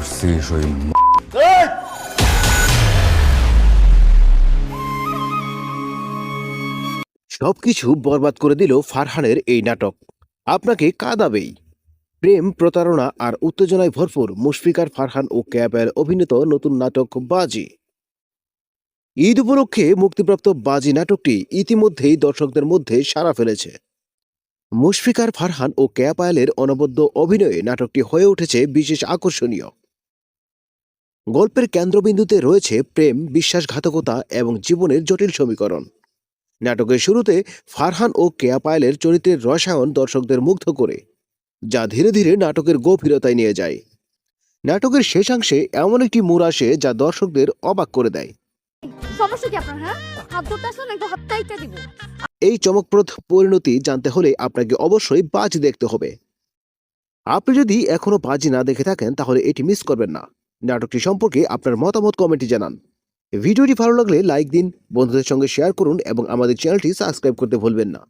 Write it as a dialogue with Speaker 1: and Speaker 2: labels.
Speaker 1: করছিস ওই
Speaker 2: সবকিছু বরবাদ করে দিল ফারহানের এই নাটক। আপনাকে কাঁদাবেই। প্রেম, প্রতারণা আর উত্তেজনায় ভরপুর মুশফিকার ফারহান ও ক্যাবের অভিনীত নতুন নাটক বাজি। ঈদ উপলক্ষে মুক্তিপ্রাপ্ত বাজি নাটকটি ইতিমধ্যেই দর্শকদের মধ্যে সাড়া ফেলেছে। মুশফিকার ফারহান ও ক্যাব আয়ালের অনবদ্য অভিনয়ে নাটকটি হয়ে উঠেছে বিশেষ আকর্ষণীয়। গল্পের কেন্দ্রবিন্দুতে রয়েছে প্রেম, বিশ্বাসঘাতকতা এবং জীবনের জটিল সমীকরণ। নাটকের শুরুতে ফারহান ও কেয়া পায়েলের চরিত্রের রসায়ন দর্শকদের মুগ্ধ করে, যা ধীরে ধীরে নাটকের গভীরতায় নিয়ে যায়। নাটকের শেষাংশে এমন একটি মোড় আসে যা দর্শকদের অবাক করে দেয়।
Speaker 3: সমস্যা কি আপনার? হ্যাঁ, হাত ধরতে আসলে একটু হাত টাইটা দিব।
Speaker 2: এই চমকপ্রদ পরিণতি জানতে হলে আপনাকে অবশ্যই বাজি দেখতে হবে। আপনি যদি এখনো বাজি না দেখে থাকেন তাহলে এটি মিস করবেন না। নাটকটি সম্পর্কে আপনার মতামত কমেন্টে জানান। ভিডিওটি ভালো লাগলে লাইক দিন, বন্ধুদের সঙ্গে শেয়ার করুন এবং আমাদের চ্যানেলটি সাবস্ক্রাইব করতে ভুলবেন না।